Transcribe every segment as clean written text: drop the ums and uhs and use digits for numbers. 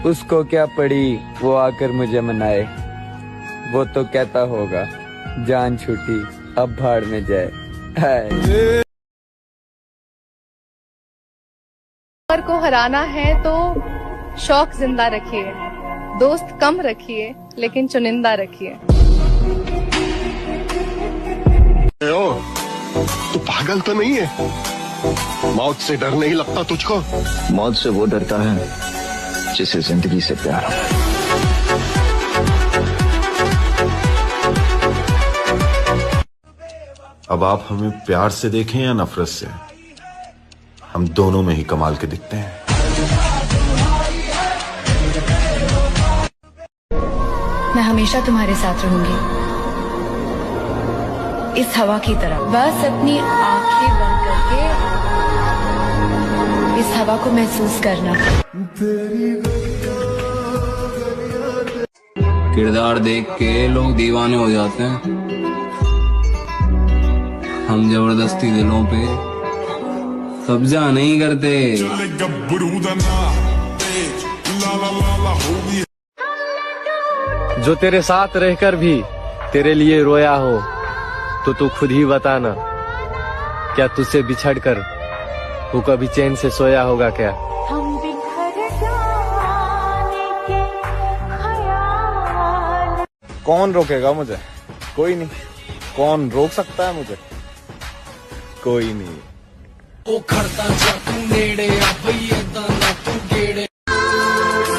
उसको क्या पड़ी वो आकर मुझे मनाए, वो तो कहता होगा जान छूटी अब भाड़ में जाए। को हराना है तो शौक जिंदा रखिए, दोस्त कम रखिए लेकिन चुनिंदा रखिए। तू पागल तो नहीं है? मौत से डर नहीं लगता तुझको? मौत से वो डरता है जिसे जिंदगी से प्यार हो। अब आप हमें प्यार से देखें या नफरत से, हम दोनों में ही कमाल के दिखते हैं। मैं हमेशा तुम्हारे साथ रहूंगी, इस हवा की तरह। बस अपनी आंखें बंद करके इस हवा को महसूस करना। किरदार देख के लोग दीवाने हो जाते हैं, हम जबरदस्ती दिलों पे कब्जा नहीं करते। जो तेरे साथ रहकर भी तेरे लिए रोया हो तो तू खुद ही बताना, क्या तुझसे बिछड़कर वो कभी चैन से सोया होगा क्या? कौन रोकेगा मुझे? कोई नहीं। कौन रोक सकता है मुझे? कोई नहीं।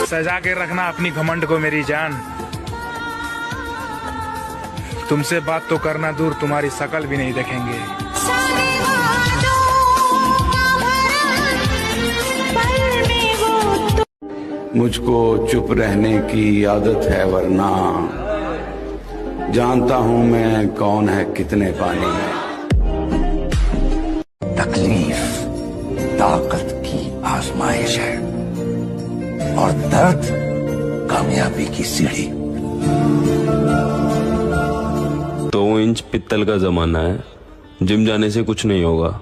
सजा के रखना अपनी घमंड को मेरी जान, तुमसे बात तो करना दूर तुम्हारी शकल भी नहीं देखेंगे। मुझको चुप रहने की आदत है, वरना जानता हूं मैं कौन है कितने पानी में। तकलीफ ताकत की आजमाइश है और दर्द कामयाबी की सीढ़ी। 2 इंच पित्तल का जमाना है, जिम जाने से कुछ नहीं होगा,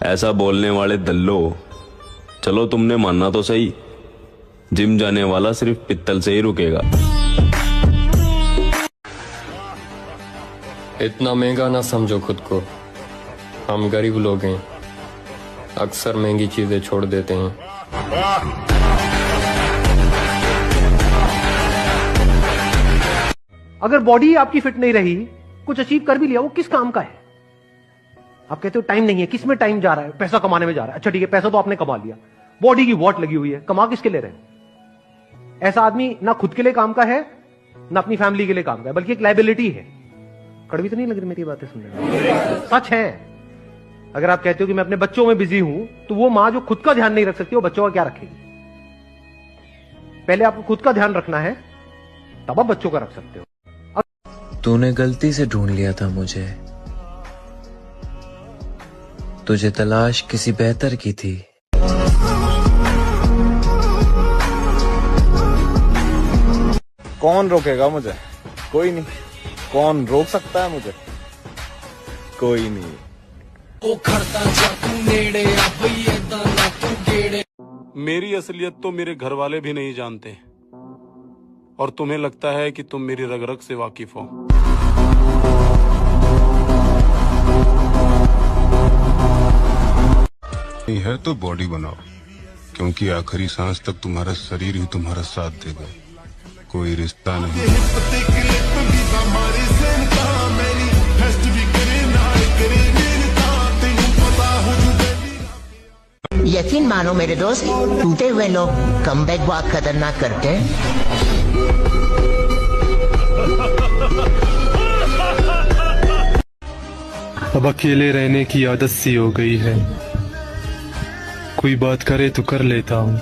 ऐसा बोलने वाले दल्लो। चलो तुमने मानना तो सही, जिम जाने वाला सिर्फ पित्तल से ही रुकेगा। इतना महंगा ना समझो खुद को, हम गरीब लोग हैं, अक्सर महंगी चीजें छोड़ देते हैं। अगर बॉडी आपकी फिट नहीं रही, कुछ अचीव कर भी लिया, वो किस काम का है? आप कहते हो टाइम नहीं है, किस में टाइम जा रहा है? पैसा कमाने में जा रहा है। अच्छा ठीक है, पैसा तो आपने कमा लिया, बॉडी की वॉट लगी हुई है, कमा किसके ले रहे हैं? ऐसा आदमी ना खुद के लिए काम का है ना अपनी फैमिली के लिए काम का है, बल्कि एक लायबिलिटी है। कड़वी तो नहीं लग रही मेरी बातें सुनने में? सच है। अगर आप कहते हो कि मैं अपने बच्चों में बिजी हूं, तो वो मां जो खुद का ध्यान नहीं रख सकती, वो बच्चों का क्या रखेगी? पहले आपको खुद का ध्यान रखना है, तब आप बच्चों का रख सकते हो। तूने गलती से ढूंढ लिया था मुझे, तुझे तलाश किसी बेहतर की थी। कौन रोकेगा मुझे? कोई नहीं। कौन रोक सकता है मुझे? कोई नहीं। मेरी असलियत तो मेरे घर वाले भी नहीं जानते, और तुम्हें लगता है कि तुम मेरी रग रग से वाकिफ हो। है तो बॉडी बनाओ, क्योंकि आखिरी सांस तक तुम्हारा शरीर ही तुम्हारा साथ देगा, कोई रिश्ता नहीं। यकीन मानो मेरे दोस्त, टूटे हुए लोग कमबैक बहुत खतरनाक करते हैं। अब अकेले रहने की आदत सी हो गई है, कोई बात करे तो कर लेता हूँ,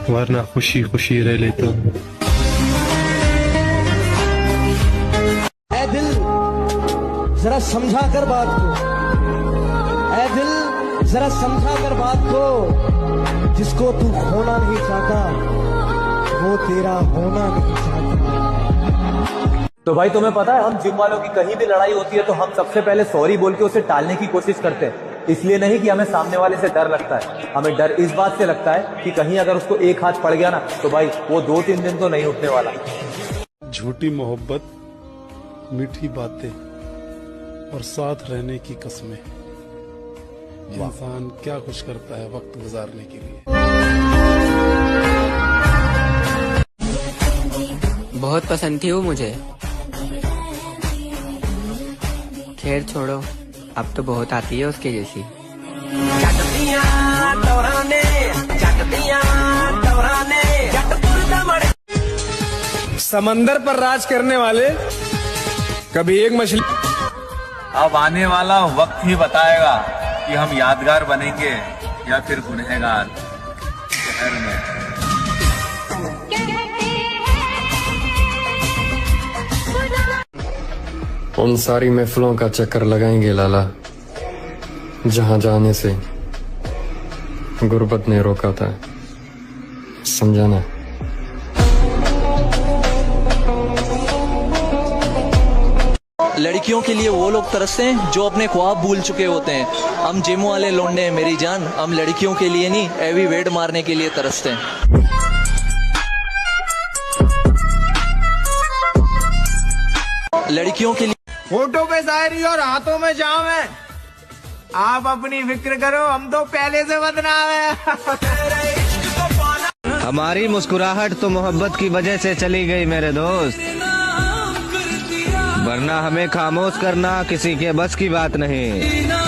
वरना खुशी खुशी रह लेता हूँ। ऐ दिल जरा समझा कर बात को, ऐ दिल जरा समझा कर बात को, जिसको तू खोना नहीं चाहता वो तेरा होना नहीं चाहता। तो भाई तुम्हें पता है, हम जिम वालों की कहीं भी लड़ाई होती है तो हम सबसे पहले सॉरी बोल के उसे टालने की कोशिश करते हैं। इसलिए नहीं कि हमें सामने वाले से डर लगता है, हमें डर इस बात से लगता है कि कहीं अगर उसको एक हाथ पड़ गया ना तो भाई वो 2-3 दिन तो नहीं उठने वाला। झूठी मोहब्बत, मीठी बातें और साथ रहने की कस्में, इंसान क्या कुछ करता है वक्त गुजारने के लिए। बहुत पसंद थी वो मुझे, खैर छोड़ो, अब तो बहुत आती है उसके जैसी। समंदर पर राज करने वाले कभी एक मछली। अब आने वाला वक्त ही बताएगा कि हम यादगार बनेंगे या फिर गुनहगार शहर में। उन सारी महफिलों का चक्कर लगाएंगे लाला जहां जाने से गुर्बत ने रोका था, समझाना। लड़कियों के लिए वो लोग तरसते हैं जो अपने ख्वाब भूल चुके होते हैं। हम जिम वाले लौंडे हैं मेरी जान, हम लड़कियों के लिए नहीं हैवी वेट मारने के लिए तरसते हैं। लड़कियों के लिए फोटो पे शायरी और हाथों में जाम है। आप अपनी फिक्र करो, हम तो पहले से बदनाम है। हमारी मुस्कुराहट तो मोहब्बत की वजह से चली गई मेरे दोस्त, वरना हमें खामोश करना किसी के बस की बात नहीं।